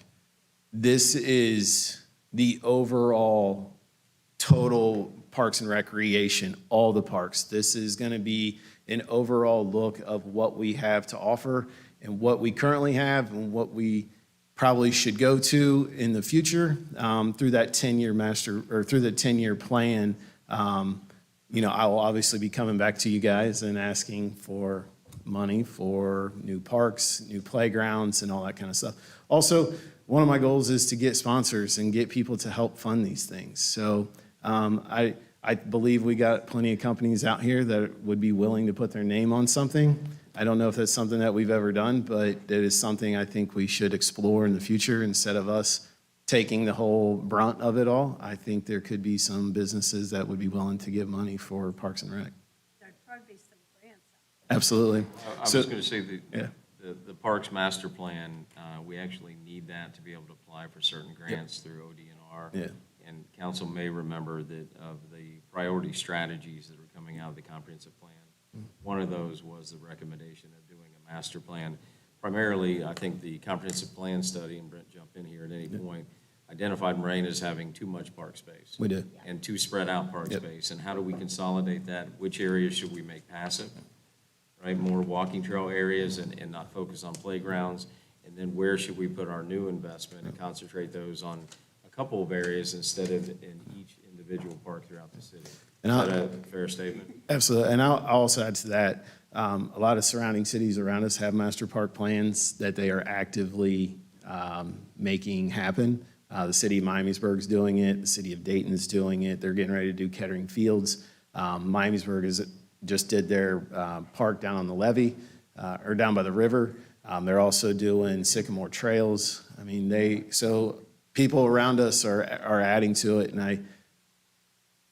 Speaker 11: This is the overall total Parks and Recreation, all the parks. This is going to be an overall look of what we have to offer and what we currently have and what we probably should go to in the future through that 10-year through the 10-year plan. I will obviously be coming back to you guys and asking for money for new parks, new playgrounds, and all that kind of stuff. Also, one of my goals is to get sponsors and get people to help fund these things. So I believe we got plenty of companies out here that would be willing to put their name on something. I don't know if that's something that we've ever done, but it is something I think we should explore in the future instead of us taking the whole brunt of it all. I think there could be some businesses that would be willing to give money for Parks and Rec.
Speaker 8: there'd probably be some grants.
Speaker 11: Absolutely.
Speaker 6: I was
Speaker 11: So-
Speaker 6: going to say,
Speaker 11: Yeah.
Speaker 6: the Parks Master Plan, we actually need that to be able to apply for certain grants through ODNR.
Speaker 11: Yeah.
Speaker 6: And council may remember that of the priority strategies that are coming out of the comprehensive plan, one of those was the recommendation of doing a master plan. Primarily, I think the comprehensive plan study, and Brent, jump in here at any point, identified Moraine as having too much park space.
Speaker 11: We did.
Speaker 6: And too spread out park
Speaker 11: Yep.
Speaker 6: space. And how do we consolidate that? Which areas should we make passive? Right, more walking trail areas and not focus on playgrounds? And then where should we put our new investment and concentrate those on a couple of areas instead of in each individual park throughout the city? Is
Speaker 11: And
Speaker 6: that a fair statement?
Speaker 11: Absolutely, and I'll also add to that, a lot of surrounding cities around us have master park plans that they are actively making happen. The city of Miamisburg's doing it, the city of Dayton's doing it, they're getting ready to do Kettering Fields. Miamisburg just did their park down on the levee, or down by the river. They're also doing Sycamore Trails. I mean, so people around us are adding to it, and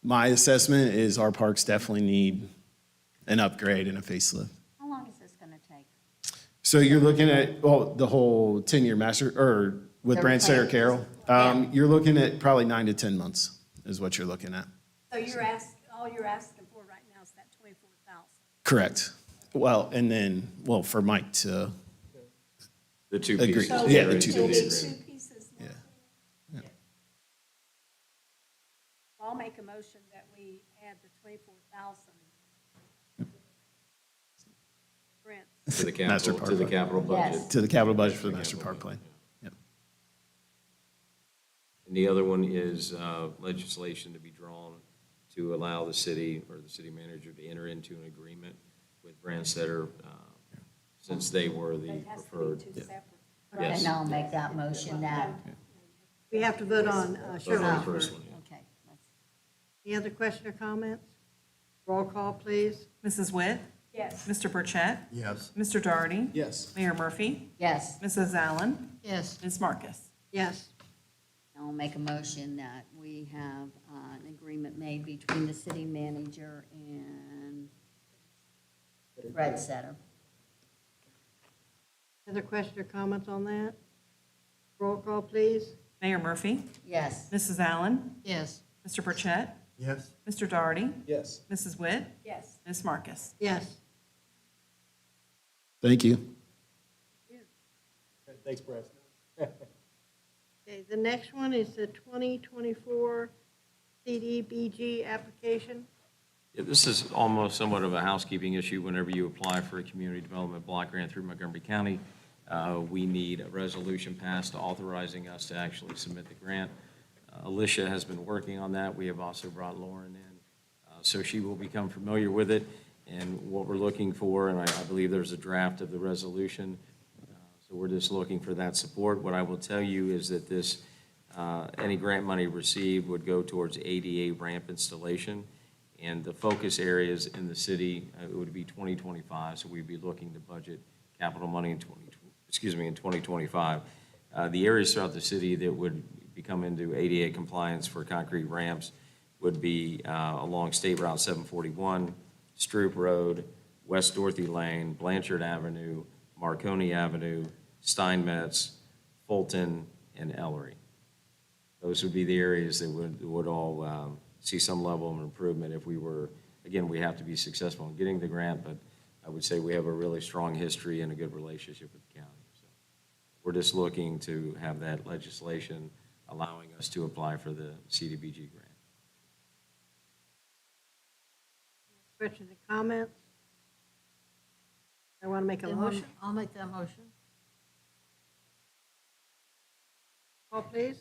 Speaker 11: my assessment is our parks definitely need an upgrade and a facelift.
Speaker 4: How long is this gonna take?
Speaker 11: So you're looking at, the whole 10-year master, or with
Speaker 4: Their
Speaker 11: Brand Center
Speaker 4: plans.
Speaker 11: Carroll,
Speaker 4: Yeah.
Speaker 11: you're looking at probably 9 to 10 months is what you're looking at.
Speaker 8: So all you're asking for right now is that 24,000.
Speaker 11: Correct. Well, and then, for Mike to,
Speaker 6: The two
Speaker 11: Agreed.
Speaker 6: pieces.
Speaker 8: So
Speaker 11: Yeah, the
Speaker 8: there'll
Speaker 11: two
Speaker 8: be
Speaker 11: pieces.
Speaker 8: two pieces.
Speaker 11: Yeah. Yeah.
Speaker 8: I'll make a motion that we add the 24,000. Grant.
Speaker 6: To the
Speaker 11: Master
Speaker 6: capital,
Speaker 11: park
Speaker 6: to the
Speaker 11: plan.
Speaker 6: capital budget.
Speaker 4: Yes.
Speaker 11: to the capital budget for the master park plan. Yep.
Speaker 6: And the other one is legislation to be drawn to allow the city or the city manager to enter into an agreement with Brandsetter, since they were the
Speaker 8: It has to
Speaker 6: preferred.
Speaker 8: be two separate.
Speaker 6: Yes.
Speaker 4: And I'll make that motion that.
Speaker 1: We have to vote on
Speaker 6: Vote on the
Speaker 1: Shirley's
Speaker 6: first
Speaker 1: first.
Speaker 6: one, yeah.
Speaker 4: Okay, let's.
Speaker 1: Any other question or comments? Roll call, please.
Speaker 3: Mrs. Witt?
Speaker 8: Yes.
Speaker 3: Mr. Burchett?
Speaker 12: Yes.
Speaker 3: Mr. Doherty?
Speaker 12: Yes.
Speaker 3: Mayor Murphy?
Speaker 4: Yes,
Speaker 3: Mrs. Allen?
Speaker 7: Yes.
Speaker 3: Ms. Marcus?
Speaker 1: Yes.
Speaker 4: I'll make a motion that we have an agreement made between the city manager and Brad Setter.
Speaker 1: Other question or comments on that? Roll call, please.
Speaker 3: Mayor Murphy?
Speaker 4: Yes,
Speaker 3: Mrs. Allen?
Speaker 7: Yes.
Speaker 3: Mr. Burchett?
Speaker 12: Yes.
Speaker 3: Mr. Doherty?
Speaker 12: Yes.
Speaker 3: Mrs. Witt?
Speaker 8: Yes.
Speaker 3: Ms. Marcus?
Speaker 1: Yes.
Speaker 11: Thank you.
Speaker 12: Thanks, Brett.
Speaker 1: Okay, the next one is the 2024 CDBG application.
Speaker 6: Yeah, this is almost somewhat of a housekeeping issue. Whenever you apply for a community development block grant through Montgomery County, we need a resolution passed authorizing us to actually submit the grant. Alicia has been working on that. We have also brought Lauren in, so she will become familiar with it and what we're looking for, and I believe there's a draft of the resolution. So we're just looking for that support. What I will tell you is that this, any grant money received would go towards ADA ramp installation. And the focus areas in the city, it would be 2025, so we'd be looking to budget capital money in 2025. The areas throughout the city that would become into ADA compliance for concrete ramps would be along State Route 741, Stroop Road, West Dorothy Lane, Blanchard Avenue, Marconi Avenue, Steinmetz, Fulton, and Ellery. Those would be the areas that would all see some level of improvement if we were, again, we have to be successful in getting the grant, but I would say we have a really strong history and a good relationship with the county. So we're just looking to have that legislation allowing us to apply for the CDBG grant.
Speaker 1: Questions and comments? I want to make a motion.
Speaker 13: I'll make that motion.
Speaker 1: Call, please.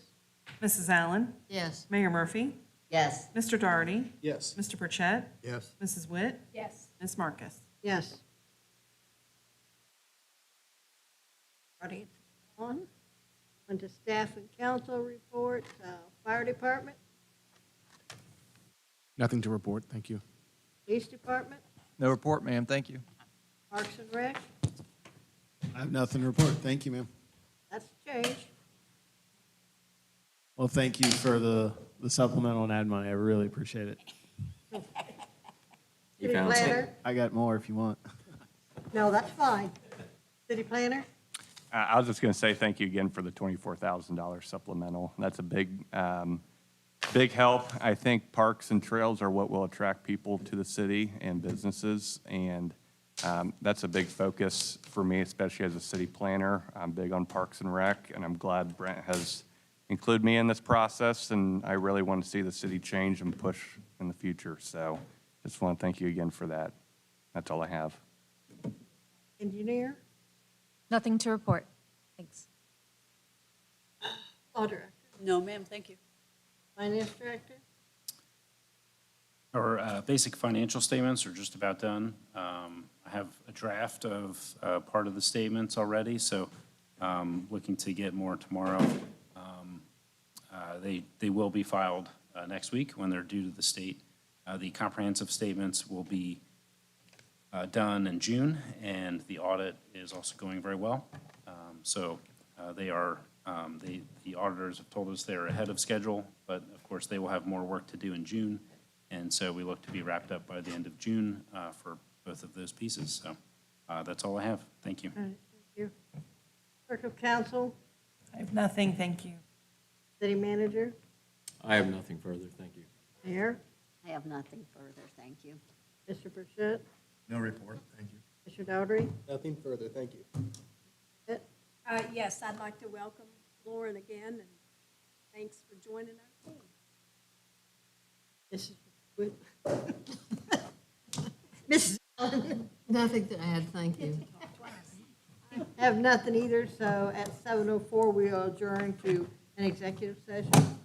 Speaker 3: Mrs. Allen?
Speaker 13: Yes.
Speaker 3: Mayor Murphy?
Speaker 4: Yes.
Speaker 3: Mr. Doherty?
Speaker 12: Yes.
Speaker 3: Mr. Burchett?
Speaker 12: Yes.
Speaker 3: Mrs. Witt?
Speaker 8: Yes.
Speaker 3: Ms. Marcus?
Speaker 1: Yes. Already on to staff and council report, fire department,
Speaker 11: Nothing to report, thank you.
Speaker 1: police department,
Speaker 10: No report, ma'am, thank you.
Speaker 1: parks and rec.
Speaker 11: I have nothing to report, thank you, ma'am.
Speaker 1: That's a change.
Speaker 11: Well, thank you for the supplemental and ad money, I really appreciate it.
Speaker 6: You
Speaker 1: City
Speaker 6: found some?
Speaker 1: planner?
Speaker 11: I got more if you want.
Speaker 1: No, that's fine. City planner?
Speaker 14: I was just going to say thank you again for the $24,000 supplemental. That's a big, big help. I think parks and trails are what will attract people to the city and businesses, and that's a big focus for me, especially as a city planner. I'm big on Parks and Rec, and I'm glad Brent has included me in this process, and I really want to see the city change and push in the future. So just want to thank you again for that. That's all I have.
Speaker 1: Engineer?
Speaker 13: Nothing to report. Thanks.
Speaker 1: Law director?
Speaker 7: No, ma'am, thank you.
Speaker 1: Finance director?
Speaker 5: Our basic financial statements are just about done. I have a draft of part of the statements already, so looking to get more tomorrow. They will be filed next week when they're due to the state. The comprehensive statements will be done in June, and the audit is also going very well. So they are, the auditors have told us they're ahead of schedule, but of course, they will have more work to do in June. And so we look to be wrapped up by the end of June for both of those pieces. So that's all I have. Thank you.
Speaker 1: All right, thank you. Clerk of council,
Speaker 3: I have nothing, thank you.
Speaker 1: city manager,
Speaker 6: I have nothing further, thank you.
Speaker 1: mayor,
Speaker 4: I have nothing further, thank you.
Speaker 1: Mr. Burchett,
Speaker 12: No report, thank you.
Speaker 1: Mr. Dowdry.
Speaker 12: Nothing further, thank you.
Speaker 8: Yes, I'd like to welcome Lauren again, and thanks for joining our team.
Speaker 1: Mrs. Wood. Mrs. Allen.
Speaker 13: Nothing to add, thank you.
Speaker 1: Have nothing either, so at 7:04, we will adjourn to an executive session.